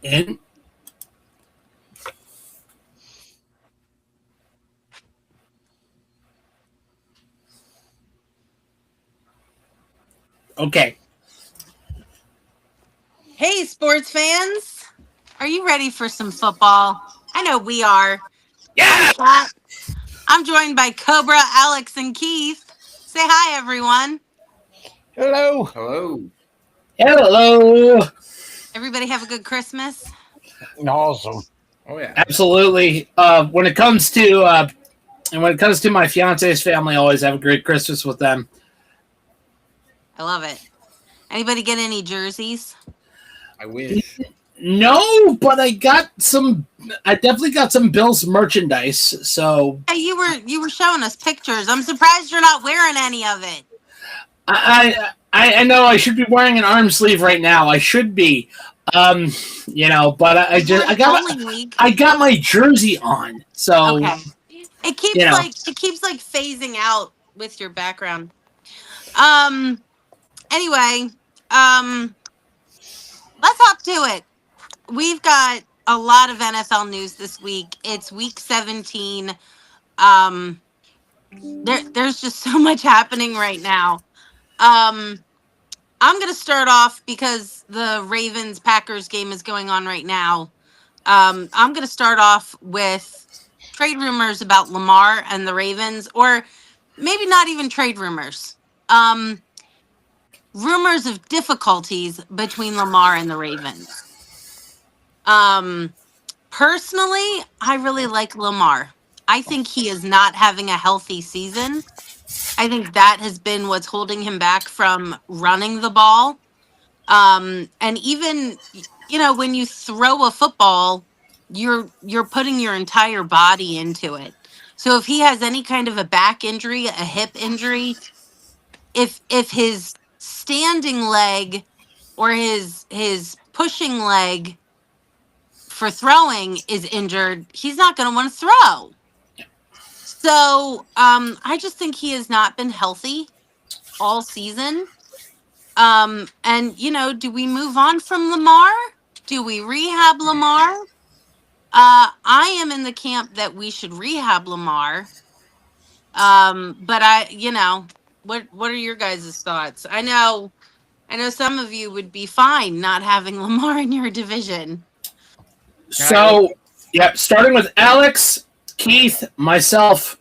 And okay. Hey, sports fans. Are you ready for some football? I know we are. I'm Yeah. Kat. I'm joined by Cobra, Alex, and Keith. Say hi, everyone. Hello. Hello. Hello. Everybody have a good Christmas. Awesome. Oh yeah. Absolutely. When it comes to my fiance's family, I always have a great Christmas with them. I love it. Anybody get any jerseys? I wish. No, but I got some. I definitely got some Bills merchandise. So Hey, you were showing us pictures. I'm surprised you're not wearing any of it. I know I should be wearing an arm sleeve right now. I should be. But I got my jersey on. So Okay. It keeps like phasing out with your background. Anyway, let's hop to it. We've got a lot of NFL news this week. It's week 17. There's just so much happening right now. I'm going to start off because the Ravens Packers game is going on right now. I'm going to start off with trade rumors about Lamar and the Ravens, or maybe not even trade rumors. Rumors of difficulties between Lamar and the Ravens. Personally, I really like Lamar. I think he is not having a healthy season. I think that has been what's holding him back from running the ball. And even, when you throw a football, you're putting your entire body into it. So if he has any kind of a back injury, a hip injury, if his standing leg or his pushing leg for throwing is injured, he's not going to want to throw. So I just think he has not been healthy all season. And, do we move on from Lamar? Do we rehab Lamar? I am in the camp that we should rehab Lamar. But what are your guys' thoughts? I know some of you would be fine not having Lamar in your division. So, starting with Alex, Keith, myself,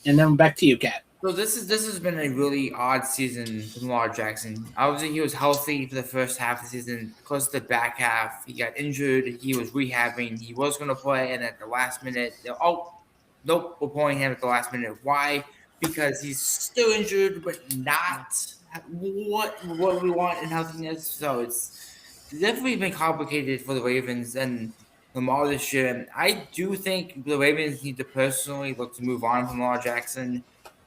and then back to you, Kat. So this has been a really odd season for Lamar Jackson. Obviously, he was healthy for the first half of the season. Close to the back half, he got injured. He was rehabbing. He was going to play, and at the last minute, nope, we're pulling him at the last minute. Why? Because he's still injured, but not what we want in healthiness. So it's definitely been complicated for the Ravens and Lamar this year. I do think the Ravens need to personally look to move on from Lamar Jackson.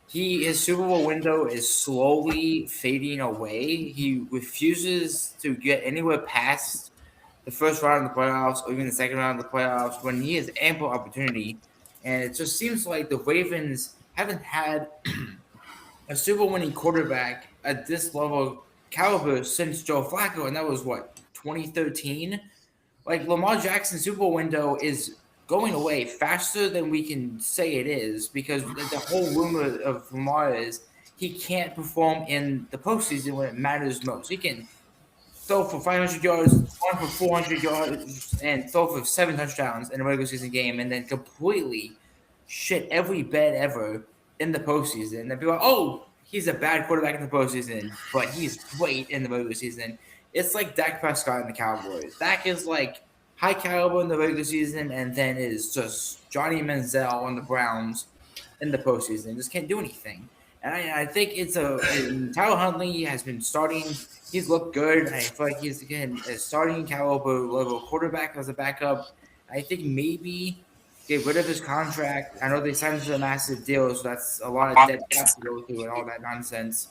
His Super Bowl window is slowly fading away. He refuses to get anywhere past the first round of the playoffs or even the second round of the playoffs when he has ample opportunity. And it just seems like the Ravens haven't had a Super Bowl winning quarterback at this level caliber since Joe Flacco, and that was 2013? Like, Lamar Jackson's Super Bowl window is going away faster than we can say it is, because the whole rumor of Lamar is he can't perform in the postseason when it matters most. He can throw for 500 yards, run for 400 yards, and throw for 7 touchdowns in a regular season game, and then completely shit every bet ever in the postseason. And people are like, oh, he's a bad quarterback in the postseason, but he's great in the regular season. It's like Dak Prescott and the Cowboys. Dak is like high caliber in the regular season, and then is just Johnny Manziel on the Browns in the postseason. Just can't do anything. And I think it's Tyler Huntley has been starting. He's looked good. I feel like he's again a starting caliber level quarterback as a backup. I think maybe get rid of his contract. I know they signed him to a massive deal, so that's a lot of debt to go through and all that nonsense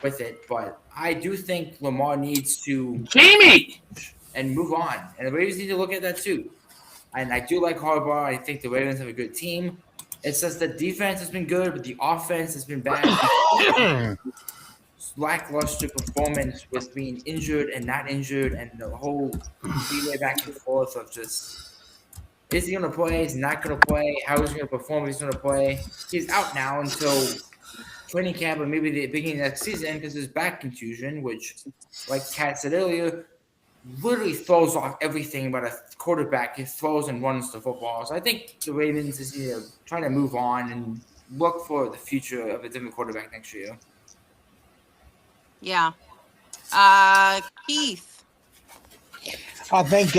with it. But I do think Lamar needs to Jayme and move on. And the Ravens need to look at that too. And I do like Harbaugh. I think the Ravens have a good team. It's just the defense has been good, but the offense has been bad. lackluster performance with being injured and not injured, and the whole three-way back and forth of just is he going to play? Is he not going to play? How is he going to perform? If he's going to play. He's out now until training camp or maybe the beginning of next season because his back contusion, which, like Kat said earlier, literally throws off everything about a quarterback. He throws and runs the football. So I think the Ravens is trying to move on and look for the future of a different quarterback next year. Yeah. Keith. I think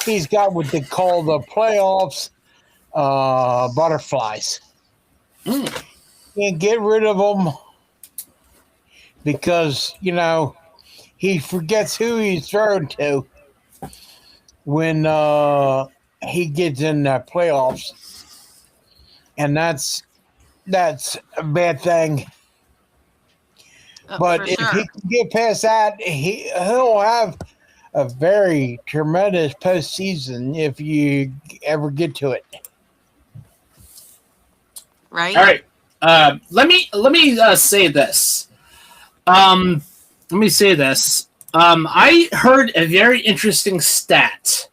he's got what they call the playoffs butterflies. Can't get rid of them because, he forgets who he's thrown to when he gets in the playoffs. And that's a bad thing. But if he can get past that, he'll have a very tremendous postseason if you ever get to it. Right. All right. Let me say this. I heard a very interesting stat.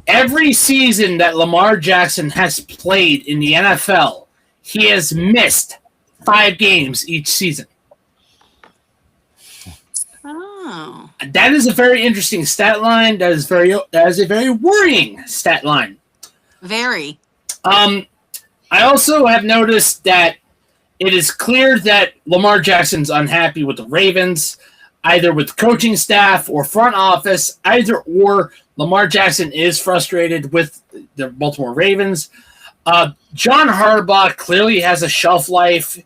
Every season that Lamar Jackson has played in the NFL, he has missed 5 games each season. Oh. That is a very interesting stat line. That is a very worrying stat line. Very. I also have noticed that it is clear that Lamar Jackson's unhappy with the Ravens, either with coaching staff or front office, or Lamar Jackson is frustrated with the Baltimore Ravens. John Harbaugh clearly has a shelf life.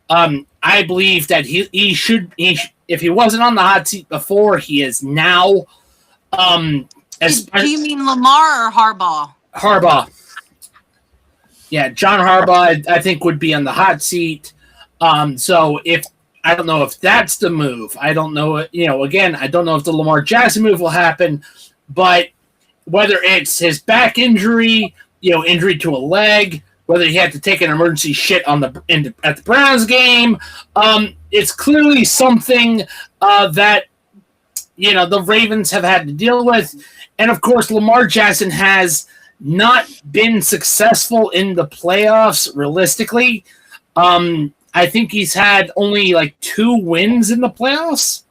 I believe that he should, if he wasn't on the hot seat before, he is now. Do you mean Lamar or Harbaugh? Harbaugh. Yeah, John Harbaugh, I think, would be on the hot seat. So I don't know if that's the move. I don't know. Again, I don't know if the Lamar Jackson move will happen, but whether it's his back injury, injury to a leg, whether he had to take an emergency shit at the Browns game, it's clearly something that the Ravens have had to deal with, and of course, Lamar Jackson has not been successful in the playoffs realistically. I think he's had only 2 wins in the playoffs.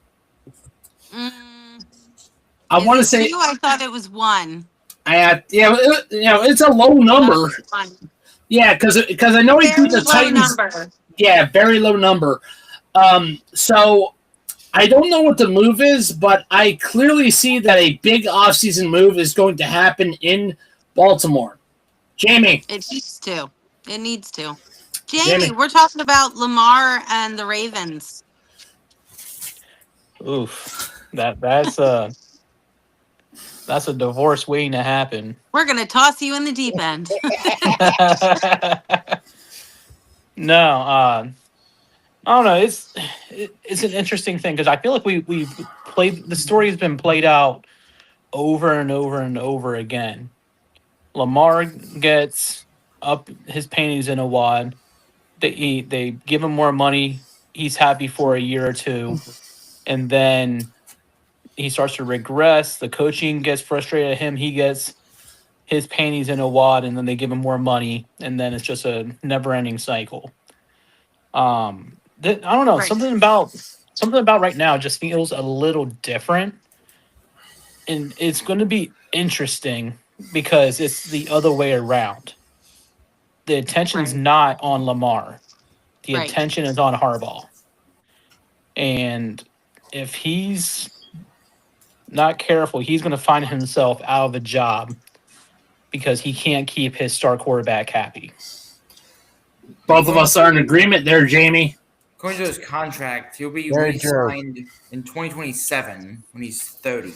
I want to say 2? I thought it was 1. It's a low number. Yeah, because I know he beat the Titans. Number. Yeah, very low number. So I don't know what the move is, but I clearly see that a big offseason move is going to happen in Baltimore. Jayme. It needs to. Jayme, we're talking about Lamar and the Ravens. Oof. That's a divorce waiting to happen. We're going to toss you in the deep end. No, I don't know. It's an interesting thing because I feel like we've played, the story has been played out over and over and over again. Lamar gets up his panties in a wad. They give him more money. He's happy for a year or two, and then he starts to regress. The coaching gets frustrated at him. He gets his panties in a wad, and then they give him more money, and then it's just a never-ending cycle. I don't know. Right. Something about right now just feels a little different, and it's going to be interesting because it's the other way around. The attention's not on Lamar. The attention is on Harbaugh. And if he's not careful, he's going to find himself out of a job because he can't keep his star quarterback happy. Both of us are in agreement there, Jayme. According to his contract, he'll be re-signed in 2027 when he's 30.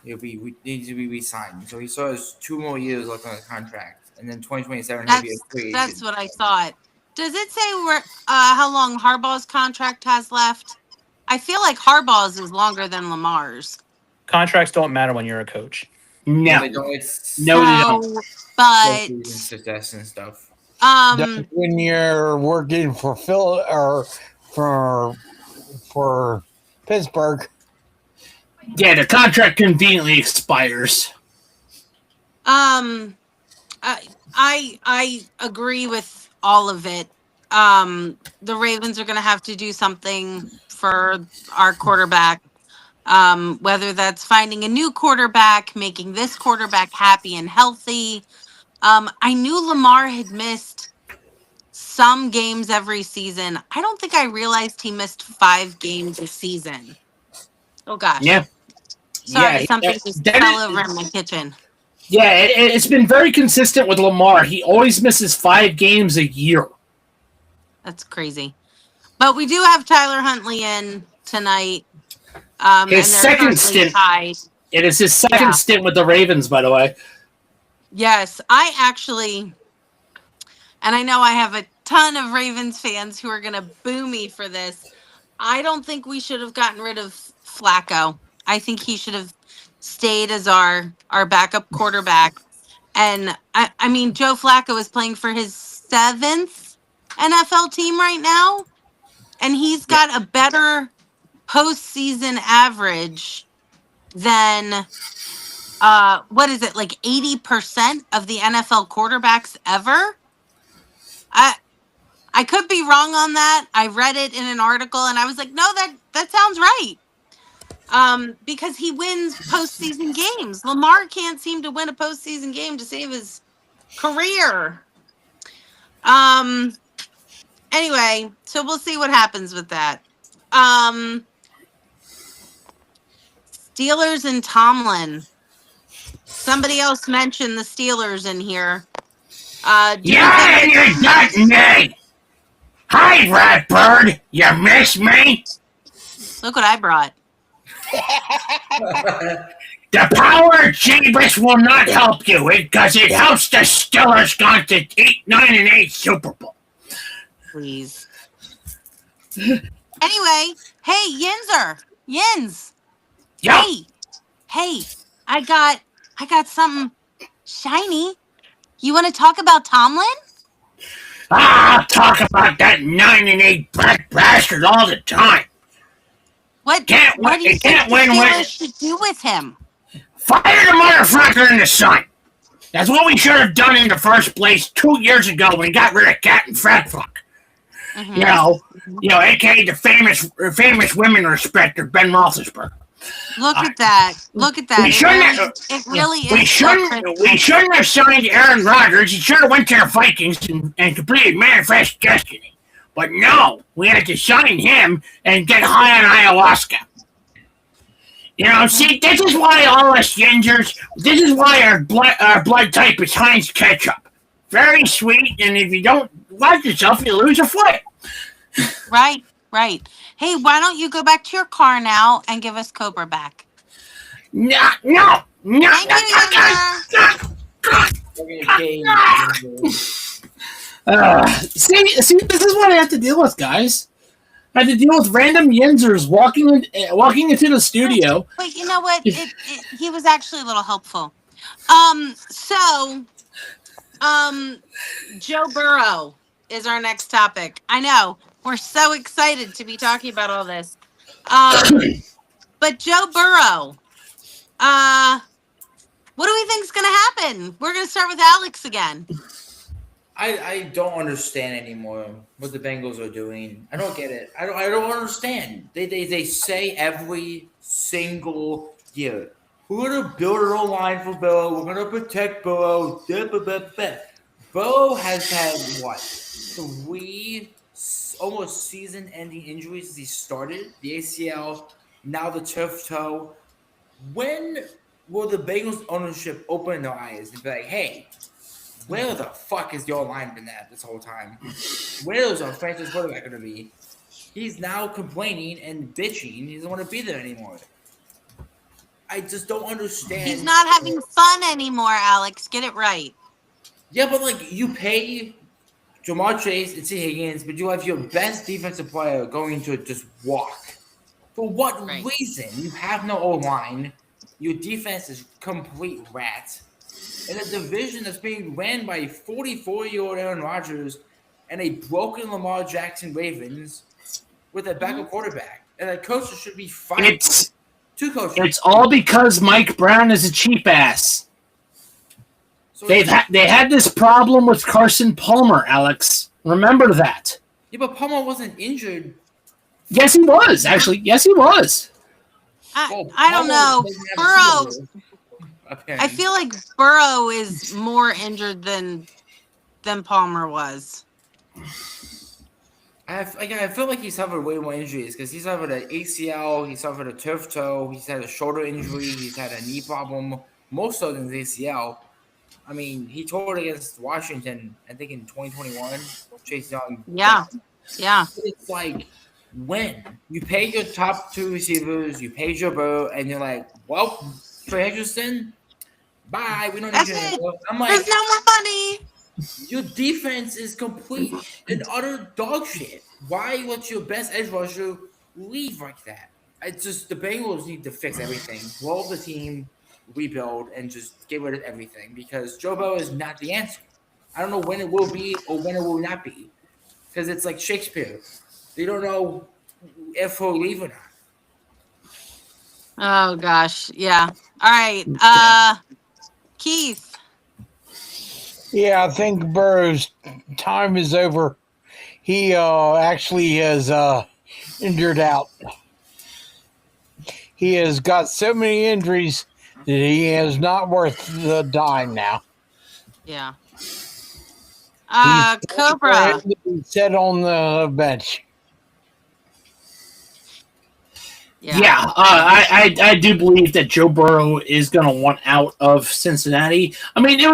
He'll be needs to be re-signed. So he still has 2 more years left on his contract, and then 2027 he'll be a free agent. That's what I thought. Does it say how long Harbaugh's contract has left? I feel like Harbaugh's is longer than Lamar's. Contracts don't matter when you're a coach. No, they don't. They don't. But success and stuff. When you're working for for Pittsburgh. Yeah, the contract conveniently expires. I agree with all of it. The Ravens are going to have to do something for our quarterback. Whether that's finding a new quarterback, making this quarterback happy and healthy. I knew Lamar had missed some games every season. I don't think I realized he missed 5 games a season. Oh gosh. Yeah. Sorry, Yeah, something just that fell is- over in my kitchen. Yeah, it's been very consistent with Lamar. He always misses 5 games a year. That's crazy. But we do have Tyler Huntley in tonight. His and they're second currently stint. tied. It is his second Yeah. stint with the Ravens, by the way. Yes, I actually, and I know I have a ton of Ravens fans who are going to boo me for this. I don't think we should have gotten rid of Flacco. I think he should have stayed as our backup quarterback. And I mean, Joe Flacco is playing for his 7th NFL team right now, and he's got a better postseason average than what is it, like 80% of the NFL quarterbacks ever? I could be wrong on that. I read it in an article and I was like, no, that sounds right. Because he wins postseason games. Lamar can't seem to win a postseason game to save his career. Anyway, so we'll see what happens with that. Steelers and Tomlin. Somebody else mentioned the Steelers in here. Yeah, you got me! Hi, Ratbird! You miss me? Look what I brought. The power of Jeebus will not help you because it helps the Steelers go to 9-8 Super Bowl. Please. Anyway, hey, Yinz. Yo, Hey, I got something shiny. You want to talk about Tomlin? I'll talk about that 9-8 black bastard all the time. What do you think the Steelers should do with him? Fire the motherfucker in the sun. That's what we should have done in the first place 2 years ago when we got rid of Cat and Fat Fuck. Mm-hmm. You know, aka the famous women respecter Ben Roethlisberger. Look at that! It really is. We shouldn't have signed Aaron Rodgers. He should have went to the Vikings and completed Manifest Destiny. But no, we had to sign him and get high on ayahuasca. You know, see, this is why all us gingers, this is why our blood type is Heinz ketchup. Very sweet, and if you don't watch yourself, you lose a foot. Right. Hey, why don't you go back to your car now and give us Cobra back? No. Thank you, See, this is what I have to deal with, guys. I have to deal with random yinzers walking into the studio. But you know what? He was actually a little helpful. Joe Burrow is our next topic. I know. We're so excited to be talking about all this. But Joe Burrow, what do we think is going to happen? We're going to start with Alex again. I don't understand anymore what the Bengals are doing. I don't get it. I don't understand. They say every single year, we're gonna build our own line for Burrow. We're gonna protect Burrow. Burrow has had 3 almost season-ending injuries as he started. The ACL, now the turf toe. When will the Bengals ownership open their eyes and be like, hey, where the fuck is your line been at this whole time? Where is our franchise quarterback going to be? He's now complaining and bitching. He doesn't want to be there anymore. I just don't understand. He's not having fun anymore, Alex. Get it right. Yeah, but you pay Jamar Chase and T. Higgins, but you have your best defensive player going to just walk. For what reason? You have no O-line. Your defense is complete rat. In a division that's being ran by 44-year-old Aaron Rodgers and a broken Lamar Jackson Ravens, with a backup quarterback, and the coaches should be fired. Two coaches. It's all because Mike Brown is a cheap ass. So they had this problem with Carson Palmer, Alex. Remember that. Yeah, but Palmer wasn't injured. Yes, he was. Actually, yes, he was. I don't know. Burrow. I feel like Burrow is more injured than Palmer was. I feel like he suffered way more injuries because he suffered an ACL, he suffered a turf toe, he's had a shoulder injury, he's had a knee problem, most of them is ACL. I mean, he tore it against Washington, I think in 2021. Chase Young. Yeah. It's like, when you pay your top two receivers, you pay Joe Burrow, and you're like, well, Trey Hendrickson, bye. We don't need you anymore. I'm like, there's no more money. Your defense is complete and utter dog shit. Why let your best edge rusher leave like that? It's just the Bengals need to fix everything, roll the team, rebuild, and just get rid of everything because Joe Burrow is not the answer. I don't know when it will be or when it will not be because it's like Shakespeare. They don't know if he'll leave or not. Oh gosh, yeah. All right, Keith. Yeah, I think Burrow's time is over. He actually is injured out. He has got so many injuries that he is not worth the dime now. Yeah. Cobra. Sit on the bench. Yeah, I do believe that Joe Burrow is going to want out of Cincinnati. I mean, it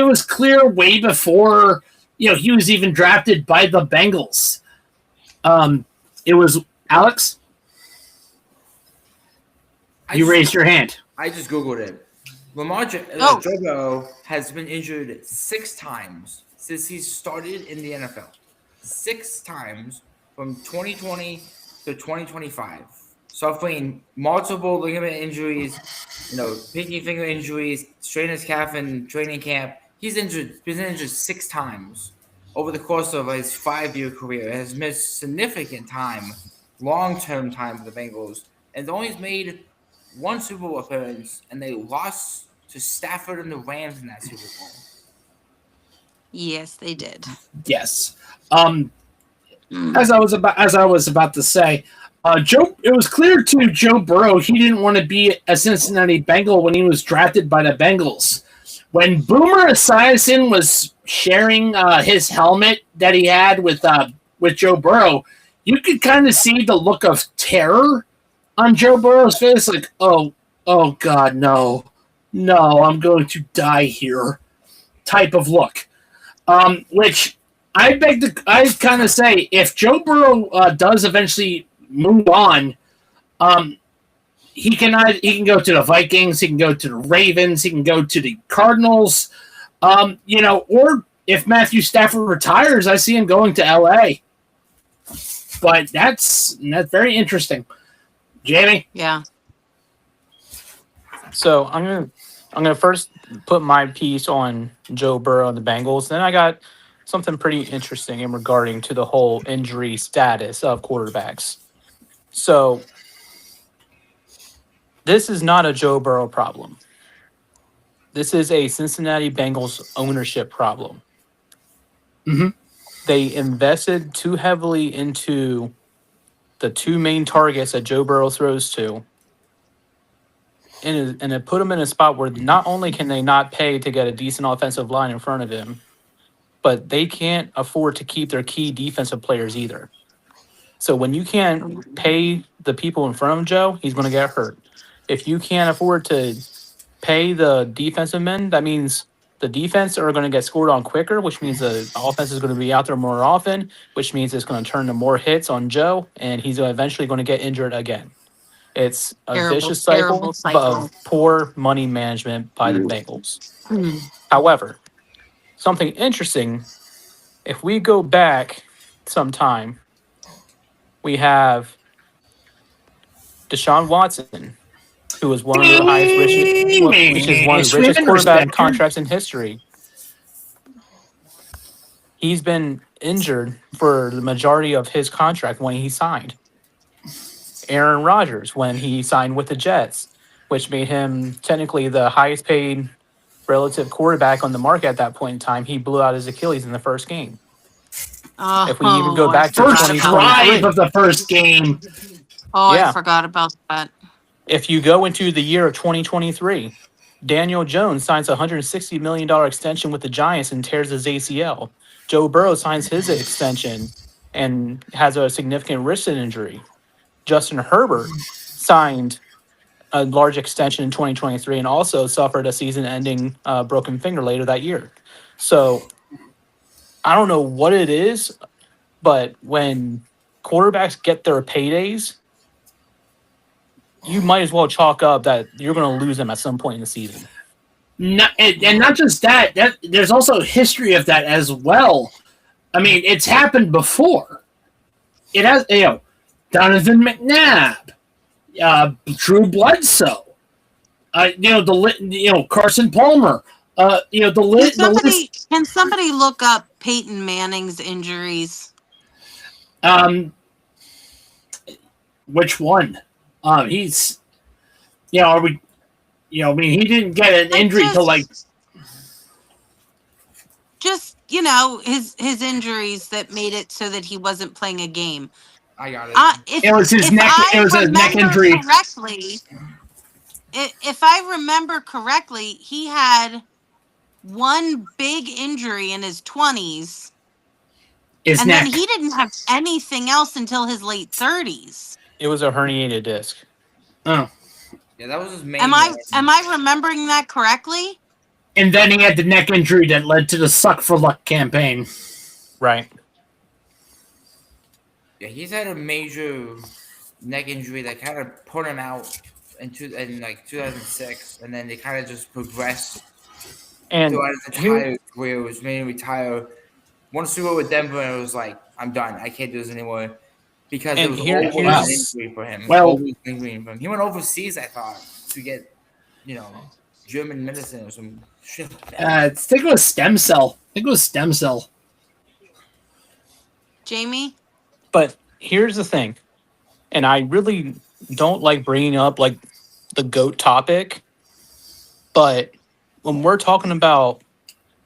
was clear way before he was even drafted by the Bengals. It was Alex. You raised your hand. I just googled it. Lamar Joe Burrow has been injured 6 times since he started in the NFL. 6 times from 2020 to 2025. Suffering multiple ligament injuries, pinky finger injuries, strained his calf in training camp. He's been injured 6 times over the course of his 5-year career. Has missed significant time, long-term time for the Bengals, and only made 1 Super Bowl appearance, and they lost to Stafford and the Rams in that Super Bowl. Yes, they did. Yes. As I was about to say. It was clear to Joe Burrow he didn't want to be a Cincinnati Bengal when he was drafted by the Bengals. When Boomer Esiason was sharing his helmet that he had with Joe Burrow, you could kind of see the look of terror on Joe Burrow's face, like, oh God, no, I'm going to die here, type of look. Which I kind of say, if Joe Burrow does eventually move on, he can go to the Vikings, he can go to the Ravens, he can go to the Cardinals, or if Matthew Stafford retires, I see him going to LA. But that's very interesting. Jamie? Yeah. So I'm gonna first put my piece on Joe Burrow and the Bengals. Then I got something pretty interesting in regarding to the whole injury status of quarterbacks. So this is not a Joe Burrow problem. This is a Cincinnati Bengals ownership problem. Mm-hmm. They invested too heavily into the 2 main targets that Joe Burrow throws to, and it put him in a spot where not only can they not pay to get a decent offensive line in front of him, but they can't afford to keep their key defensive players either. So when you can't pay the people in front of Joe, he's going to get hurt. If you can't afford to pay the defensive men, that means the defense are going to get scored on quicker, which means the offense is going to be out there more often, which means it's going to turn to more hits on Joe, and he's eventually going to get injured again. It's a vicious cycle of poor money management by the Bengals. However, something interesting, if we go back some time, we have Deshaun Watson, who was one of the richest quarterback contracts in history. he's been injured for the majority of his contract when he signed. Aaron Rodgers, when he signed with the Jets, which made him technically the highest paid relative quarterback on the market at that point in time, he blew out his Achilles in the first game. Oh, If we even go back to First 2023. drive of the first game. Oh, Yeah. I forgot about that. If you go into the year of 2023, Daniel Jones signs a $160 million extension with the Giants and tears his ACL. Joe Burrow signs his extension and has a significant wrist injury. Justin Herbert signed a large extension in 2023 and also suffered a season-ending broken finger later that year. So I don't know what it is, but when quarterbacks get their paydays, you might as well chalk up that you're going to lose them at some point in the season. And not just that, there's also history of that as well. I mean, it's happened before. It has, Donovan McNabb, Drew Bledsoe, Carson Palmer. Can somebody look up Peyton Manning's injuries? Which one? He's, are we, I mean, he didn't get an injury till just his injuries that made it so that he wasn't playing a game. I got it. It was his neck. It was a neck injury. If I remember correctly, he had one big injury in his 20s, his neck. then he didn't have anything else until his late 30s. It was a herniated disc. Oh. Yeah, that was his main. Am I remembering that correctly? And then he had the neck injury that led to the Suck for Luck campaign. Right. Yeah, he's had a major neck injury that kind of put him out in 2006, and then they kind of just progressed And throughout his entire career. It was made him retire. Won a Super Bowl with Denver, and it was like, I'm done. I can't do this anymore. Because it was always an injury for him. He went overseas, I thought, to get, German medicine or some shit like that. I think it was stem cell. Jamie? But here's the thing, and I really don't like bringing up the GOAT topic, but when we're talking about,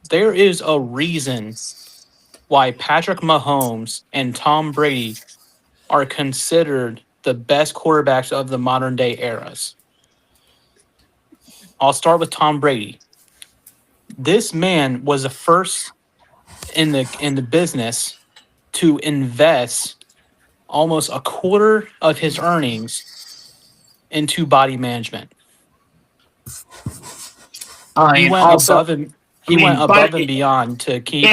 there is a reason why Patrick Mahomes and Tom Brady are considered the best quarterbacks of the modern day eras. I'll start with Tom Brady. This man was the first in the business to invest almost a quarter of his earnings into body management. He went above and beyond to keep.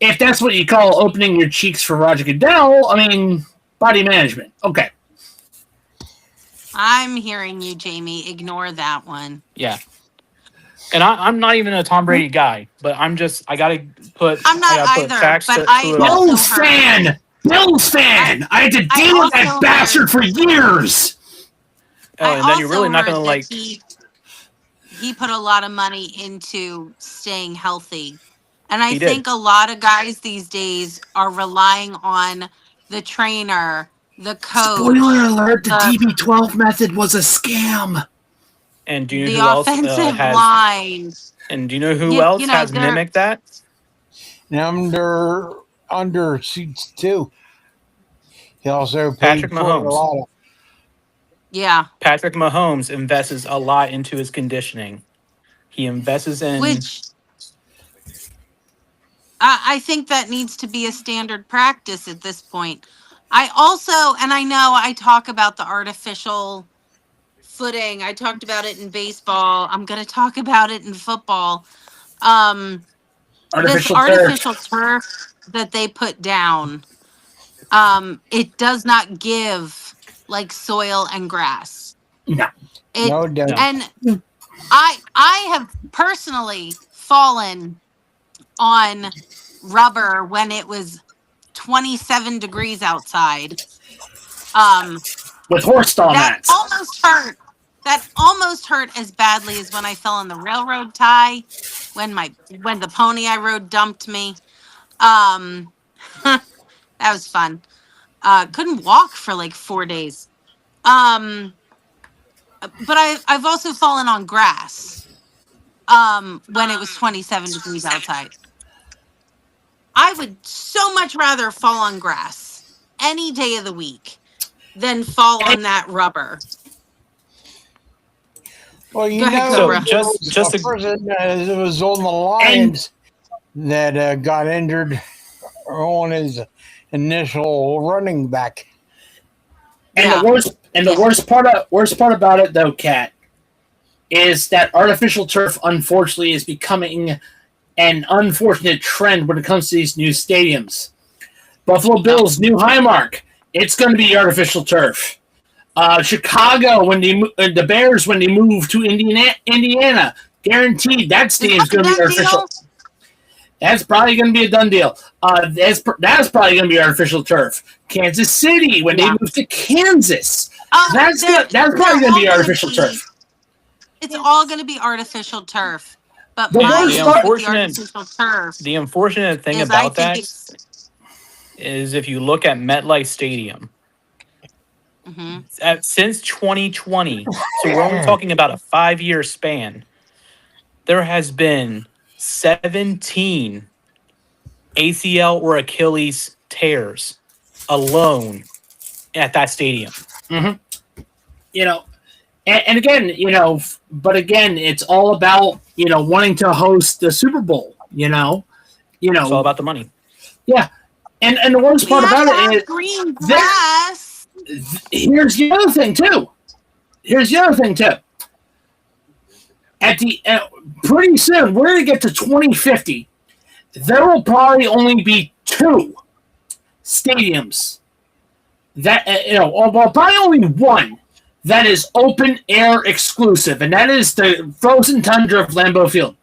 If that's what you call opening your cheeks for Roger Goodell, I mean, body management. Okay. I'm hearing you, Jamie. Ignore that one. Yeah. And I'm not even a Tom Brady guy, but I gotta put. I'm not either. Facts but Bills fan. I had to deal with that bastard for years. Oh, and then you're really not gonna like. He put a lot of money into staying healthy, and I think a lot of guys these days are relying on the trainer, the coach. Spoiler alert: the TB12 method was a scam. And do you know the who else offensive line? And do you know who else has mimicked that? Under seats too. He also paid Patrick for Mahomes. a lot of. Yeah. Patrick Mahomes invests a lot into his conditioning. He invests in which I think that needs to be a standard practice at this point. I also, and I know I talk about the artificial footing. I talked about it in baseball. I'm going to talk about it in football. Artificial turf that they put down, it does not give like soil and grass. No. No doubt. And I have personally fallen on rubber when it was 27 degrees outside. With horse stall mats. That almost hurt as badly as when I fell on the railroad tie, when the pony I rode dumped me. That was fun. Couldn't walk for like 4 days. But I've also fallen on grass. When it was 27 degrees outside. I would so much rather fall on grass any day of the week than fall on that rubber. Well, you Go ahead, know, Cobra. just the a- person that was on the Lions that got injured on his initial running back. And Yeah. the worst part about it though, Kat, is that artificial turf unfortunately is becoming an unfortunate trend when it comes to these new stadiums. Buffalo Bills new Highmark, it's going to be artificial turf. Chicago when the Bears when they move to Indiana, guaranteed that stadium's going to be artificial. Deal? That's probably going to be a done deal. That's probably going to be artificial turf. Kansas City when they move to Kansas, that's probably going to be artificial turf. It's all going to be artificial turf. But The my worst issue part- with the artificial turf The unfortunate thing is I about think that it's is if you look at MetLife Stadium, since 2020, so we're only talking about a 5-year span, there has been 17 ACL or Achilles tears alone at that stadium. You know, and again, but again, it's all about wanting to host the Super Bowl. It's all about the money. Yeah, and the worst part about it is green grass. Here's the other thing too. At the pretty soon, we're going to get to 2050. There will probably only be 2 stadiums that well, probably only one that is open air exclusive, and that is the frozen tundra of Lambeau Field.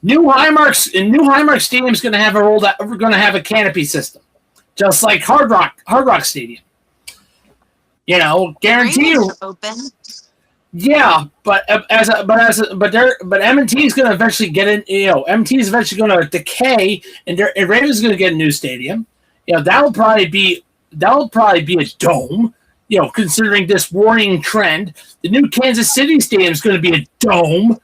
New Highmark Stadium is going to have a canopy system, just like Hard Rock Stadium. Guarantee you. Open. Yeah, but M&T is going to eventually get in. M&T is eventually going to decay, and Ravens is going to get a new stadium. That'll probably be a dome. Considering this worrying trend, the new Kansas City stadium is going to be a dome.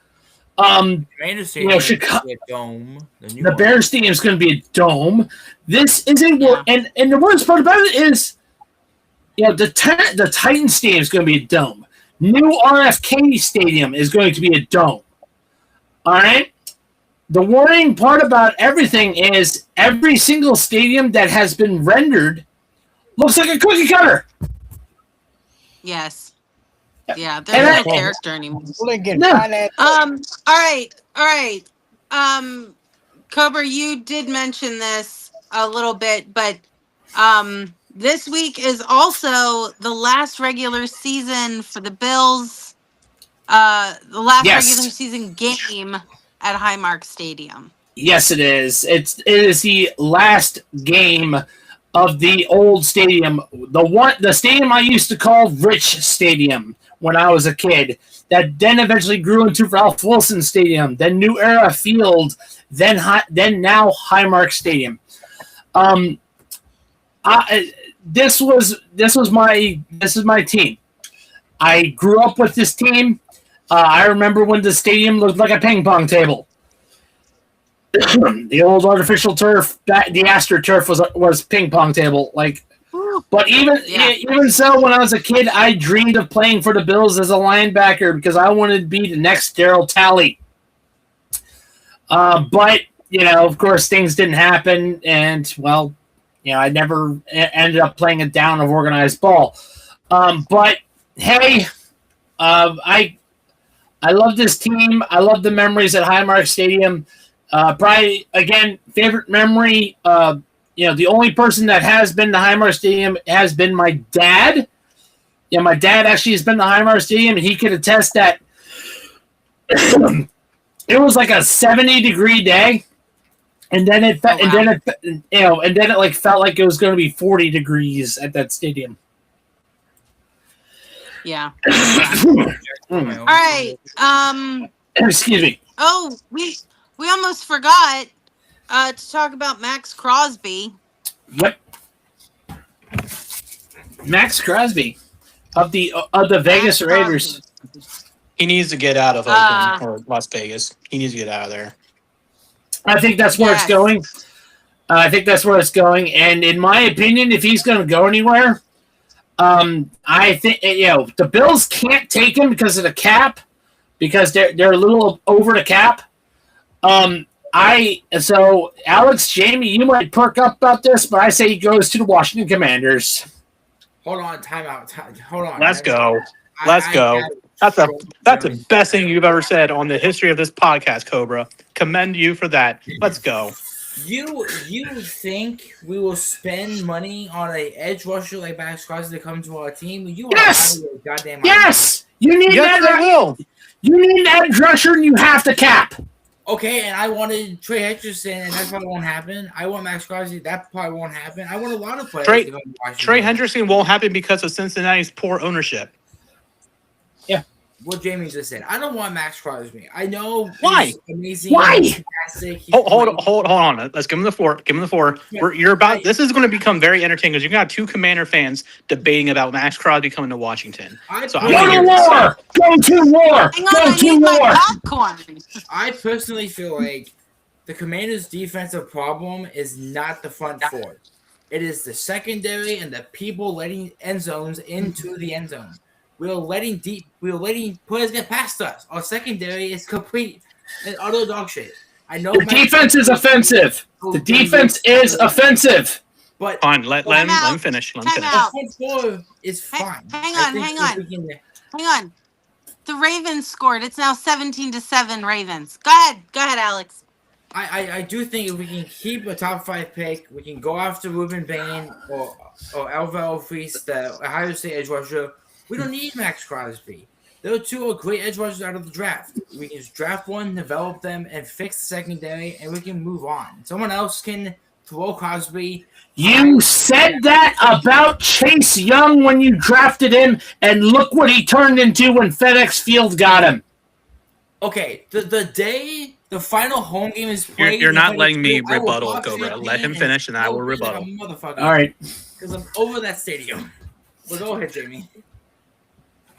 Chicago, a dome. The Bears stadium is going to be a dome. This isn't, and the worst part about it is, the Titans stadium is going to be a dome. New RFK Stadium is going to be a dome. All right? The worrying part about everything is every single stadium that has been rendered looks like a cookie cutter. Yes. Yeah, there's no character anymore. All right. Cobra, you did mention this a little bit, but this week is also the last regular season for the Bills. The last regular season game at Highmark Stadium. Yes, it is. It is the last game of the old stadium. The stadium I used to call Rich Stadium when I was a kid. That then eventually grew into Ralph Wilson Stadium, then New Era Field, then now Highmark Stadium. This is my team. I grew up with this team. I remember when the stadium looked like a ping pong table. The old artificial turf, the AstroTurf was ping pong table. But even so, when I was a kid, I dreamed of playing for the Bills as a linebacker because I wanted to be the next Darryl Talley. But of course, things didn't happen, and I never ended up playing a down of organized ball. But hey, I love this team. I love the memories at Highmark Stadium. Probably again, favorite memory. The only person that has been to Highmark Stadium has been my dad. Yeah, my dad actually has been to Highmark Stadium, and he could attest that it was like a 70-degree day. And then it felt like it was going to be 40 degrees at that stadium. Yeah. All right. Excuse me. Oh, we almost forgot. To talk about Maxx Crosby. Yep. Maxx Crosby of the Vegas Maxx Raiders. Crosby. He needs to get out of Oakland or Las Vegas. He needs to get out of there. I think that's where it's going. I think that's where it's going. And in my opinion, if he's going to go anywhere, I think the Bills can't take him because of the cap, because they're a little over the cap. So Alex, Jamie, you might perk up about this, but I say he goes to the Washington Commanders. Hold on, timeout. Hold on. Let's go. Let's go. That's the best thing you've ever said on the history of this podcast, Cobra. Commend you for that. Let's go. You think we will spend money on an edge rusher like Maxx Crosby to come to our team? You are out of your goddamn mind. Yes! You need will. You need an edge rusher, and you have to cap. Okay, and I wanted Trey Hendrickson, and that probably won't happen. I want Maxx Crosby. That probably won't happen. I want a lot of players to go to Washington. Trey Hendrickson won't happen because of Cincinnati's poor ownership. Yeah. What Jamie just said. I don't want Maxx Crosby. I know why. He's amazing. Why? He's fantastic. Hold on. Let's give him the floor. Give him the floor. This is going to become very entertaining because you've got two Commander fans debating about Maxx Crosby coming to Washington. Go to war. Go to war. Go to war. Popcorn. I personally feel like the Commanders' defensive problem is not the front four. It is the secondary and the people letting end zones into the end zone. We're letting players get past us. Our secondary is complete and utter dog shit. I know the defense is offensive. The defense is offensive. But fine, let him finish. Let him finish. The front four is fine. Hang on. The Ravens scored. It's now 17-7 Ravens. Go ahead, Alex. I do think if we can keep a top 5 pick, we can go after Ruben Bain or Alvaro Fries, the Ohio State edge rusher. We don't need Maxx Crosby. Those two are great edge rushers out of the draft. We can just draft one, develop them, and fix the secondary, and we can move on. Someone else can throw Crosby. You said that about Chase Young when you drafted him, and look what he turned into when FedEx Field got him. Okay, the day the final home game is played. You're not letting me rebuttal, Cobra. Let him finish, and I will rebuttal. Like all right. Because I'm over that stadium. Well, go ahead, Jamie.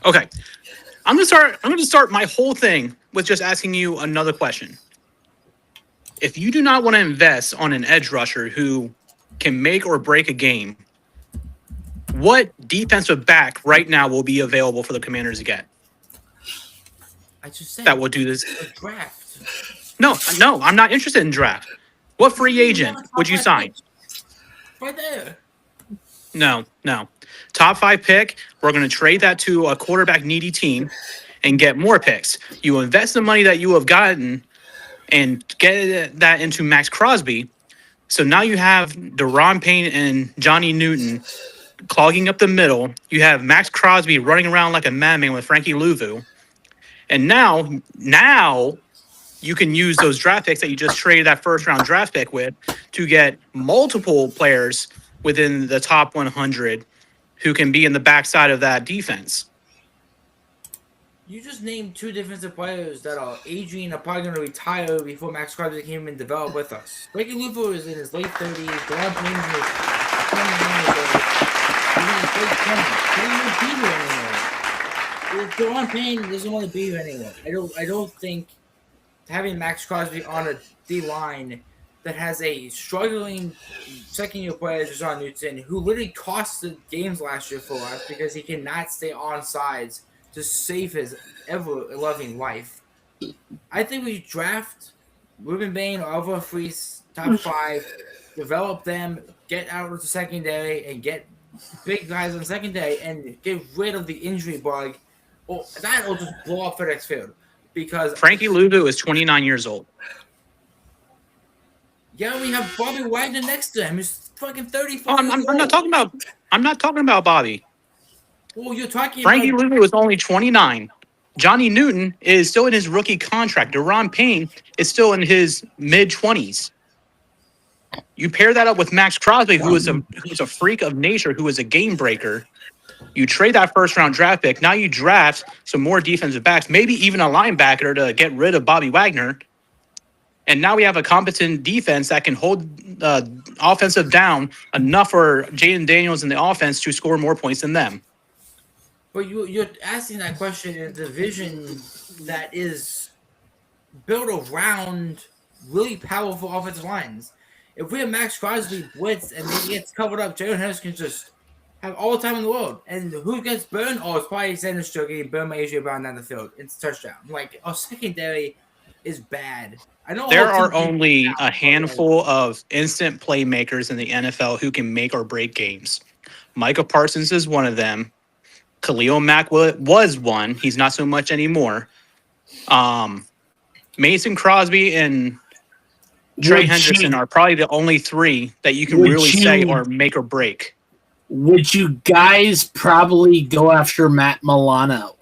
Okay, I'm gonna start my whole thing with just asking you another question. If you do not want to invest on an edge rusher who can make or break a game, what defensive back right now will be available for the Commanders to get? I just said that will do this. Draft. No, I'm not interested in draft. What free agent would you sign? Right there. No. Top 5 pick. We're going to trade that to a quarterback needy team and get more picks. You invest the money that you have gotten and get that into Maxx Crosby. So now you have Daron Payne and Johnny Newton clogging up the middle. You have Maxx Crosby running around like a madman with Frankie Louvu. And now you can use those draft picks that you just traded that first-round draft pick with to get multiple players within the top 100 who can be in the backside of that defense. You just named 2 defensive players that are aging and are probably going to retire before Maxx Crosby came and developed with us. Frankie Louvu is in his late 30s. Daron Payne is in his 29 years old. He's in his late 20s. He doesn't be here anymore. Daron Payne doesn't want to be here anymore. I don't think having Maxx Crosby on a D-line that has a struggling second-year player, John Newton, who literally cost the games last year for us because he cannot stay on sides to save his ever-loving life. I think we draft Ruben Bain or Alvaro Fries, top 5, develop them, get out of the secondary, and get big guys on secondary, and get rid of the injury bug. Or that will just blow up FedEx Field. Because Frankie Louvu is 29 years old. Yeah, we have Bobby Wagner next to him. He's fucking 34. Oh, I'm not talking about. I'm not talking about Bobby. Well, you're talking. Frankie Louvu is only 29. Johnny Newton is still in his rookie contract. Daron Payne is still in his mid-20s. You pair that up with Maxx Crosby, who's a freak of nature, who is a game breaker. You trade that first-round draft pick. Now you draft some more defensive backs, maybe even a linebacker to get rid of Bobby Wagner. And now we have a competent defense that can hold offensive down enough for Jaden Daniels and the offense to score more points than them. But you're asking that question in a division that is built around really powerful offensive lines. If we have Maxx Crosby blitz and he gets covered up, Jalen Hurts can just have all the time in the world. And who gets burned? Oh, it's probably Xander Stroke getting burned by AJ Brown down the field. It's a touchdown. Like, our secondary is bad. I know there are only a handful of instant playmakers in the NFL who can make or break games. Micah Parsons is one of them. Khalil Mack was one. He's not so much anymore. Mason Crosby and Trey Hendrickson are probably the only three that you can really say are make or break. Would you guys probably go after Matt Milano?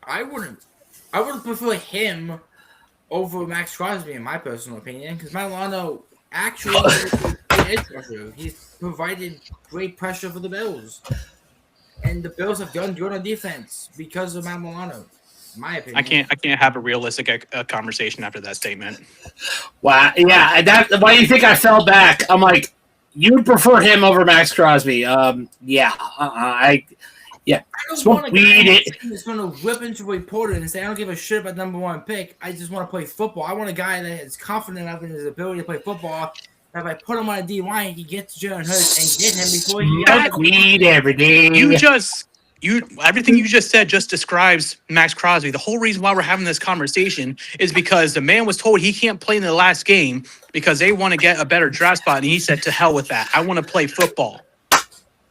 I wouldn't. I would prefer him over Maxx Crosby, in my personal opinion, because Matt Milano actually is a edge rusher. He's provided great pressure for the Bills. And the Bills have done good on defense because of Matt Milano. In my opinion. I can't have a realistic conversation after that statement. Wow, yeah, why do you think I fell back? I'm like, you would prefer him over Maxx Crosby? Yeah, I don't want a guy that's going to whip into a reporter and say, I don't give a shit about number one pick. I just want to play football. I want a guy that is confident enough in his ability to play football. That if I put him on a D line, he gets Jalen Hurts and get him before he smoke weed every day. Everything you just said just describes Maxx Crosby. The whole reason why we're having this conversation is because the man was told he can't play in the last game because they want to get a better draft spot, and he said, to hell with that. I want to play football.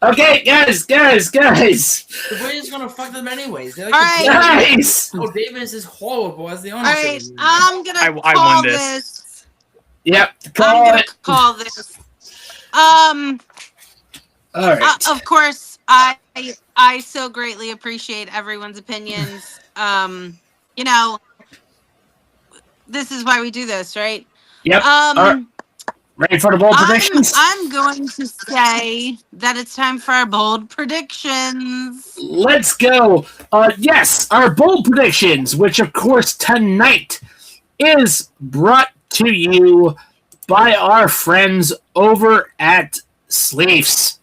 Okay, guys. The Raiders going to fuck them anyways. They're like, all right. Guys. Oh, Davis is horrible as the owner. All right, I'm going to I call won this. Yep, I'm going to call this. All right. Of course, I so greatly appreciate everyone's opinions. You know, this is why we do this, right? Yep. All right. Ready for the bold predictions? I'm going to say that it's time for our bold predictions. Let's go. Yes, our bold predictions, which of course tonight is brought to you by our friends over at Sleeves.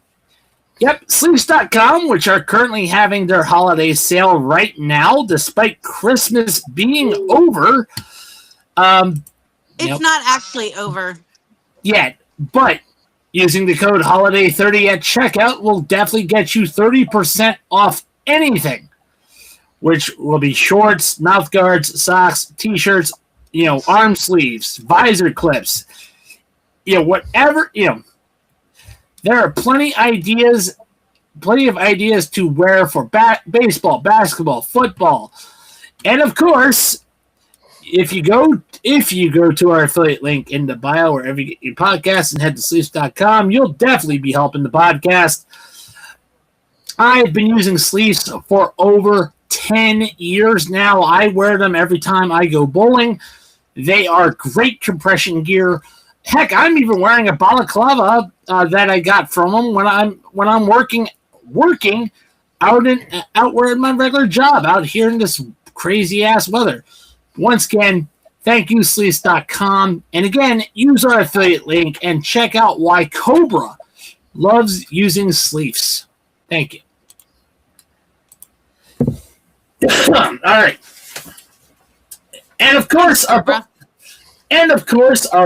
Yep, Sleeves.com, which are currently having their holiday sale right now, despite Christmas being over. It's not actually over yet, but using the code HOLIDAY30 at checkout will definitely get you 30% off anything, which will be shorts, mouth guards, socks, t-shirts, arm sleeves, visor clips, whatever, there are plenty of ideas to wear for baseball, basketball, football. And of course, if you go to our affiliate link in the bio wherever you get your podcasts and head to sleeves.com, you'll definitely be helping the podcast. I've been using Sleeves for over 10 years now. I wear them every time I go bowling. They are great compression gear. Heck, I'm even wearing a balaclava that I got from them when I'm working out where in my regular job out here in this crazy ass weather. Once again, thank you, Sleeves.com. And again, use our affiliate link and check out why Cobra loves using Sleeves. Thank you. All right. And of course, our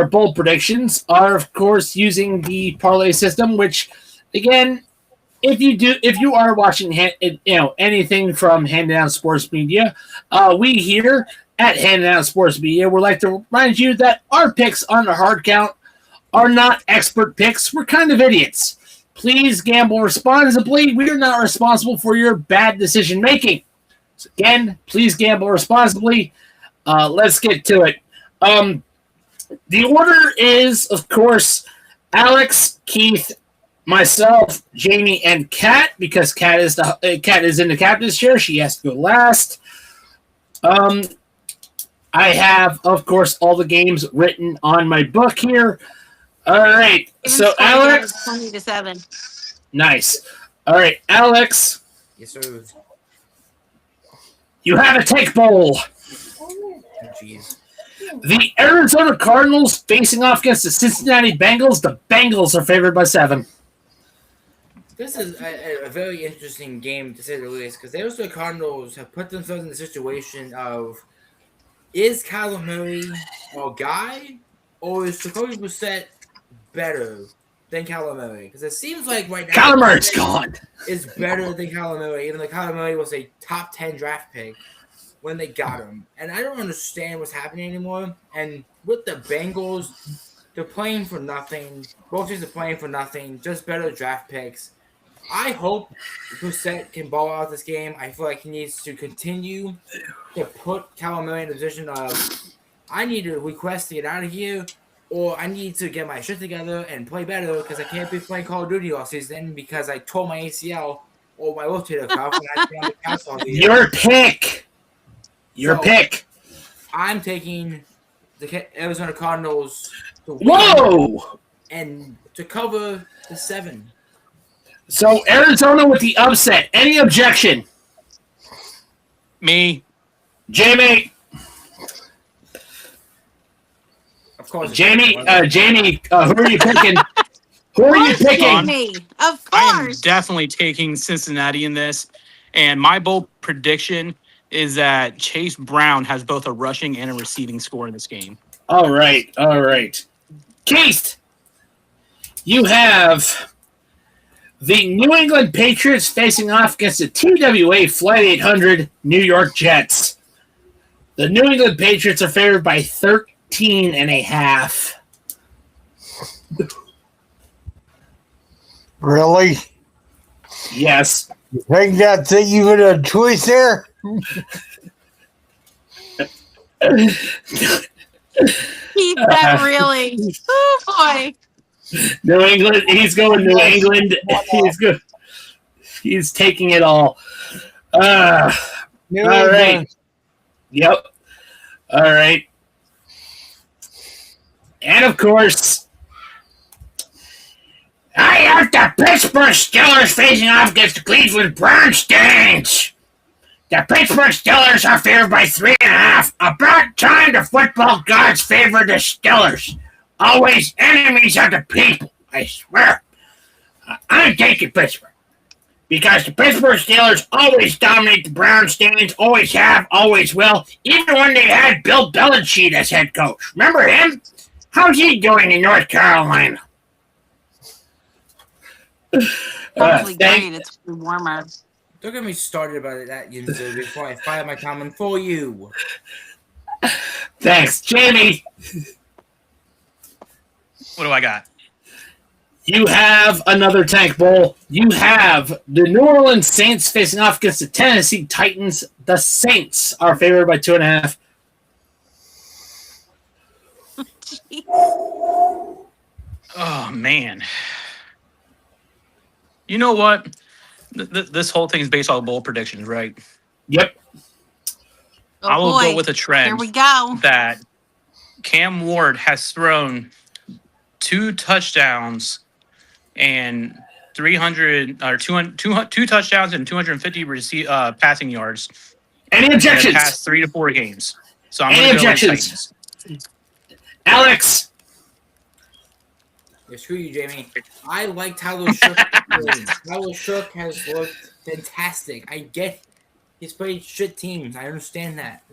bold predictions are, of course, using the parlay system, which, again, if you are watching, anything from Hand Down Sports Media, we here at Hand Down Sports Media would like to remind you that our picks on the hard count are not expert picks. We're kind of idiots. Please gamble responsibly. We are not responsible for your bad decision making. So again, please gamble responsibly. Let's get to it. The order is, of course, Alex, Keith, myself, Jamie, and Kat, because Kat is in the captain's chair. She has to go last. I have, of course, all the games written on my book here. All right. So, Alex. 20-7. Nice. All right, Alex. Yes, sir. You have a take bowl. Oh, jeez. The Arizona Cardinals facing off against the Cincinnati Bengals. The Bengals are favored by 7. This is a very interesting game, to say the least, because the Arizona Cardinals have put themselves in the situation of, is Kyler Murray our guy, or is Jacoby Brissett better than Kyler Murray? Because it seems like right now Kyler Murray's gone. is better than Kyler Murray, even though Kyler Murray was a top 10 draft pick when they got him. And I don't understand what's happening anymore. And with the Bengals, they're playing for nothing. Both teams are playing for nothing, just better draft picks. I hope Brissett can ball out this game. I feel like he needs to continue to put Kyler Murray in a position of, I need to request to get out of here, or I need to get my shit together and play better because I can't be playing Call of Duty all season because I tore my ACL or my rotator cuff when I stay on the couch all the year. Your pick. Your pick. I'm taking the Arizona Cardinals to win Whoa! and to cover the 7. So Arizona with the upset. Any objection? Me. Jayme. Of course. Jayme, who are you picking? Who are you picking? Me, of I am course. definitely taking Cincinnati in this. And my bold prediction is that Chase Brown has both a rushing and a receiving score in this game. All right. Keith, you have the New England Patriots facing off against the TWA Flight 800 New York Jets. The New England Patriots are favored by 13.5. Really? Yes. You think that's even a choice there? Keep that really. Oh boy. New England. He's going New England. He's good. He's taking it all. New All England. right. Yep. All right. And of course, I have the Pittsburgh Steelers facing off against the Cleveland Browns. The Pittsburgh Steelers are favored by 3.5. About time the football gods favor the Steelers. Always enemies of the people, I swear. I'm taking Pittsburgh. Because the Pittsburgh Steelers always dominate the Browns stands, always have, always will, even when they had Bill Belichick as head coach. Remember him? How's he doing in North Carolina? Probably great. It's warmer. Don't get me started about that, Yinzu, before I fire my comment for you. Thanks. Jamie, What do I got? you have another tank bowl. You have the New Orleans Saints facing off against the Tennessee Titans. The Saints are favored by 2.5. Oh, man. You know what? This whole thing is based on bold predictions, right? Yep. Oh, I will boy. go with a trend. Here we go. That Cam Ward has thrown 2 touchdowns and 200 two touchdowns and 250 passing yards Any in the objections? past 3 to 4 games. So I'm Any going to go with objections? Titans. Alex. Yeah, screw you, Jamie. I like Tyler Shook. Tyler Shook has looked fantastic. I get he's played shit teams. I understand that.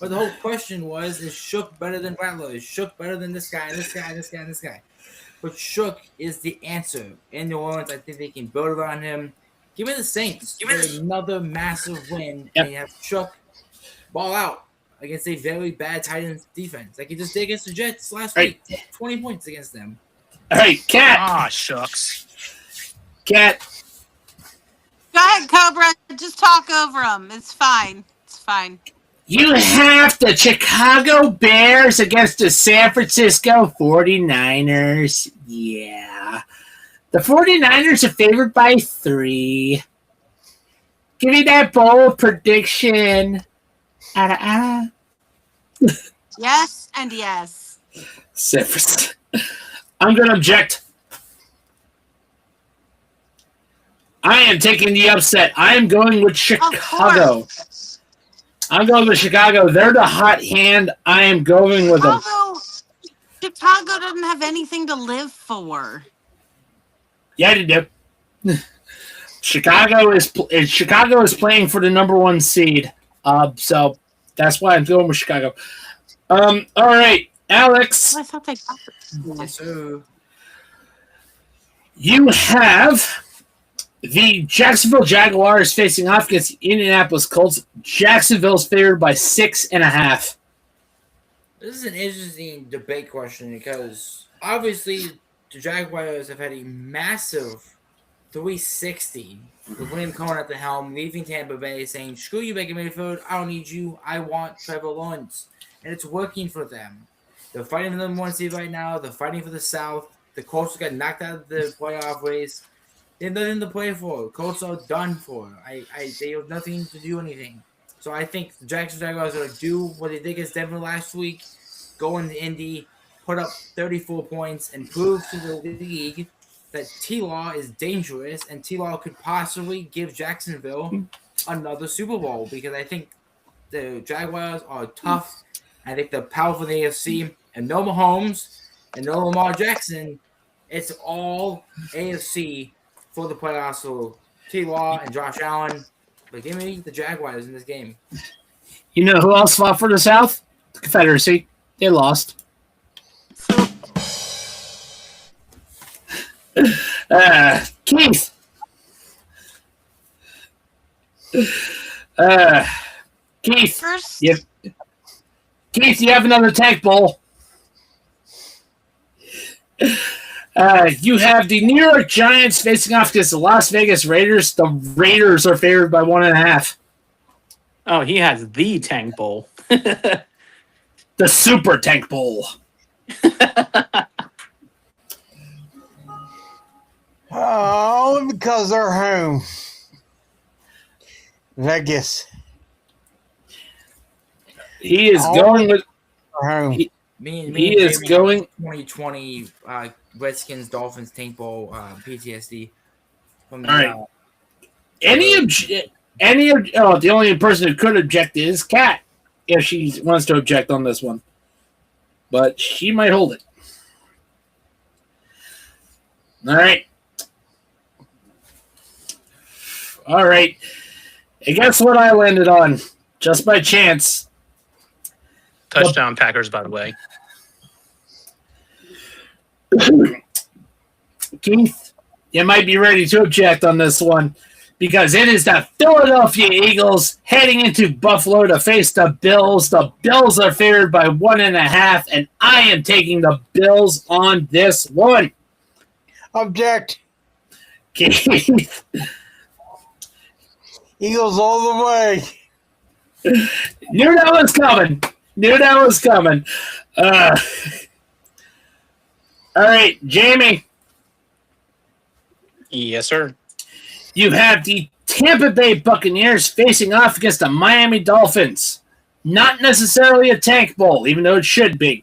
But the whole question was, is Shook better than Rattler? Is Shook better than this guy, and this guy, and this guy, and this guy? But Shook is the answer. In New Orleans, I think they can build around him. Give me the Saints for another massive win, and you have Shook ball out against a very bad Titans defense. Like he just did against the Jets last week. 20 points against them. All right, Cat. Ah, shucks. Cat. Go ahead, Cobra. Just talk over them. It's fine. It's fine. You have the Chicago Bears against the San Francisco 49ers. Yeah. The 49ers are favored by 3. Give me that bold prediction. Yes and yes. San Francisco. I'm going to object. I am taking the upset. I am going with Chicago. I'm going with Chicago. They're the hot hand. I am going with them. Chicago doesn't have anything to live for. Yeah, they do. Chicago is playing for the number 1 seed. So that's why I'm going with Chicago. All right, Alex. I thought they got it. Yes, sir. You have the Jacksonville Jaguars facing off against the Indianapolis Colts. Jacksonville's favored by 6.5. This is an interesting debate question because obviously the Jaguars have had a massive 360 with Liam Cohen at the helm, leaving Tampa Bay, saying, "Screw you, Baker Mayfield. I don't need you. I want Trevor Lawrence," and it's working for them. They're fighting for the number 1 seed right now. They're fighting for the South. The Colts got knocked out of the playoff race. They have nothing to play for. Colts are done for. They have nothing to do anything. So I think the Jacksonville Jaguars are going to do what they did against Denver last week, go into Indy, put up 34 points, and prove to the league that T-Law is dangerous, and T-Law could possibly give Jacksonville another Super Bowl, because I think the Jaguars are tough. I think they're powerful in the AFC, and no Mahomes and no Lamar Jackson. It's all AFC for the playoffs. So T-Law and Josh Allen, but give me the Jaguars in this game. You know who else fought for the South? The Confederacy. They lost. Keith. Keith. First, Keith, you have another tank bowl. You have the New York Giants facing off against the Las Vegas Raiders. The Raiders are favored by 1.5. Oh, he has the tank bowl. The Super Tank Bowl. Only because they're home. Vegas. He is going with. Home. He is going 2020 Redskins Dolphins tank bowl PTSD. From all right. The only person who could object is Kat, if she wants to object on this one, but she might hold it. All right. And guess what I landed on? Just by chance. Touchdown Packers, by the way. Keith, you might be ready to object on this one, because it is the Philadelphia Eagles heading into Buffalo to face the Bills. The Bills are favored by 1.5, and I am taking the Bills on this one. Object. Keith. Eagles all the way. Knew that was coming. All right, Jayme. Yes, sir. You have the Tampa Bay Buccaneers facing off against the Miami Dolphins. Not necessarily a tank bowl, even though it should be.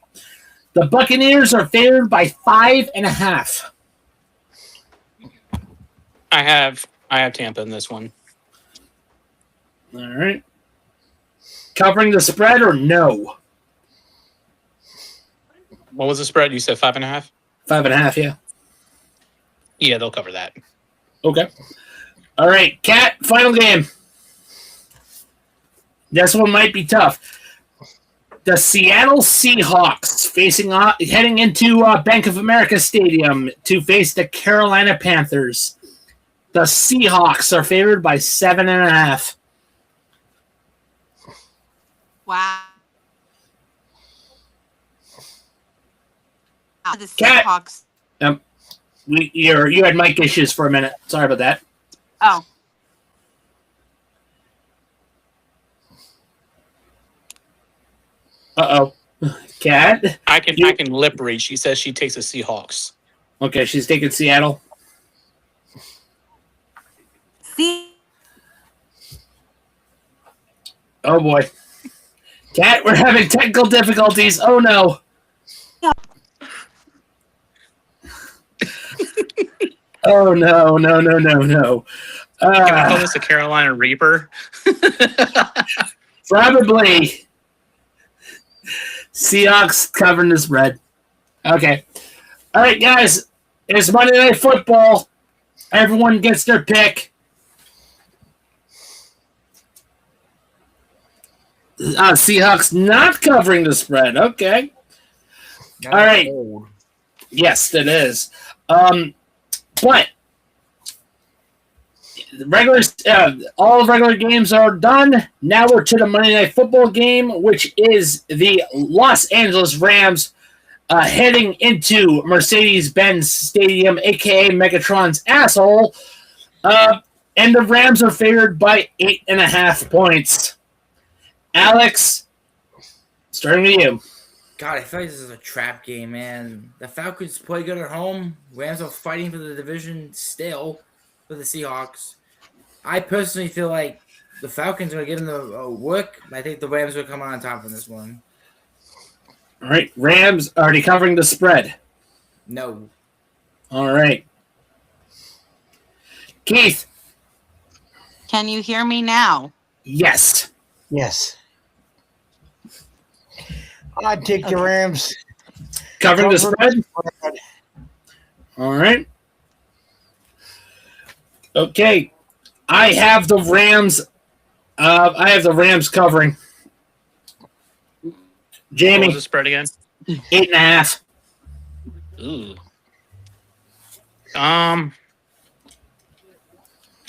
The Buccaneers are favored by 5.5. I have Tampa in this one. All right. Covering the spread or no? What was the spread? You said 5.5? 5.5, yeah. Yeah, they'll cover that. Okay. All right, Kat, final game. This one might be tough. The Seattle Seahawks heading into Bank of America Stadium to face the Carolina Panthers. The Seahawks are favored by 7.5. wow. The Kat. Seahawks. You had mic issues for a minute. Sorry about that. Oh. Uh-oh. Kat? I can lip read. She says she takes the Seahawks. Okay, she's taking Seattle. See? Oh, boy. Kat, we're having technical difficulties. Oh, no. Oh, no. Can I call this a Carolina Reaper? Probably. Seahawks covering the spread. Okay. All right, guys. It's Monday Night Football. Everyone gets their pick. Seahawks not covering the spread. Okay. That's all right. old. Yes, it is. But all regular games are done. Now we're to the Monday Night Football game, which is the Los Angeles Rams heading into Mercedes-Benz Stadium, a.k.a. Megatron's asshole. And the Rams are favored by 8.5 points. Alex, starting with you. God, I feel like this is a trap game, man. The Falcons play good at home. Rams are fighting for the division still for the Seahawks. I personally feel like the Falcons are going to give them the work. I think the Rams will come on top in this one. All right, Rams already covering the spread. No. All right. Keith. Can you hear me now? Yes. Yes. I'd take the Rams. Covering the spread? All right. Okay. I have the Rams. I have the Rams covering. Jayme. What was the spread again? 8.5. Ooh.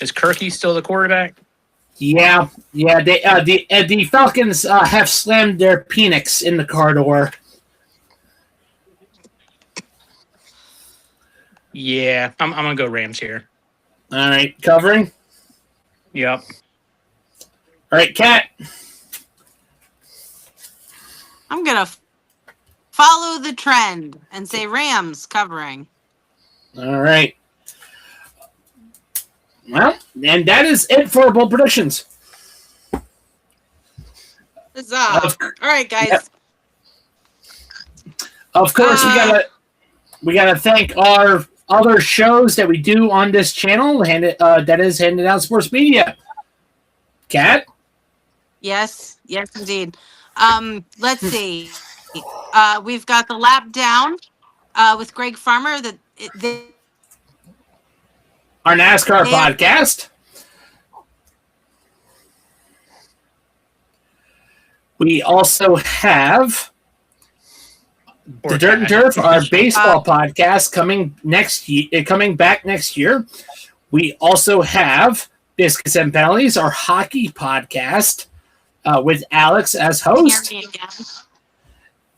Is Kirky still the quarterback? Yeah. The Falcons have slammed their Penix in the car door. Yeah, I'm gonna go Rams here. All right, covering. Yep. All right, Kat. I'm going to follow the trend and say Rams covering. All right. Well, and that is it for bold predictions. Huzzah. All right, guys. Yep. Of course, we gotta thank our other shows that we do on this channel. That is Handed Out Sports Media. Kat? Yes, indeed. Let's see. We've got the Lap Down with Greg Farmer. Our NASCAR podcast. We also have the Dirt and Turf, our baseball podcast, coming back next year. We also have Biscuits and Penalties, our hockey podcast, with Alex as host.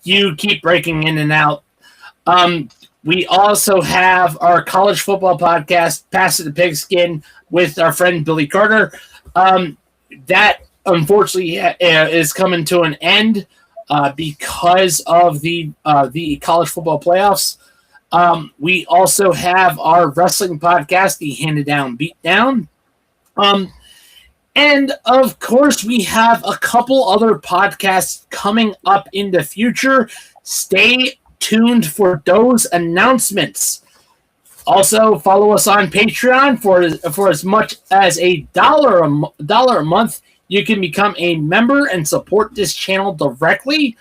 You keep breaking in and out. We also have our college football podcast, Pass It to Pigskin, with our friend Billy Carter. That, unfortunately, is coming to an end because of the college football playoffs. We also have our wrestling podcast, the Handed Down Beatdown. And, of course, we have a couple other podcasts coming up in the future. Stay tuned for those announcements. Also, follow us on Patreon for as much as $1 a month. You can become a member and support this channel directly.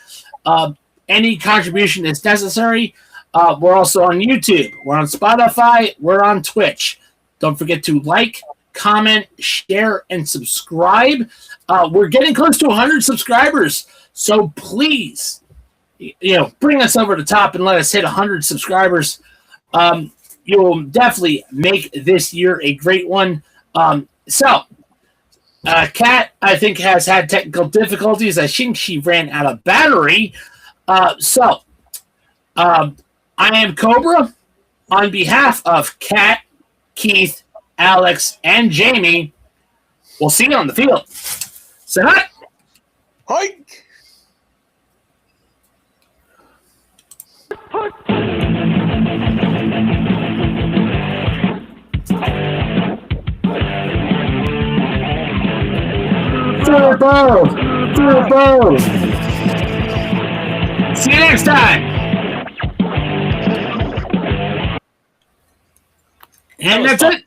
Any contribution is necessary. We're also on YouTube. We're on Spotify. We're on Twitch. Don't forget to like, comment, share, and subscribe. We're getting close to 100 subscribers, so please, bring us over the top and let us hit 100 subscribers. You will definitely make this year a great one. Kat, I think, has had technical difficulties. I think she ran out of battery. I am Cobra. On behalf of Kat, Keith, Alex, and Jayme, we'll see you on the field. Say hi. Hi. Burrow. See you next time. And that's it.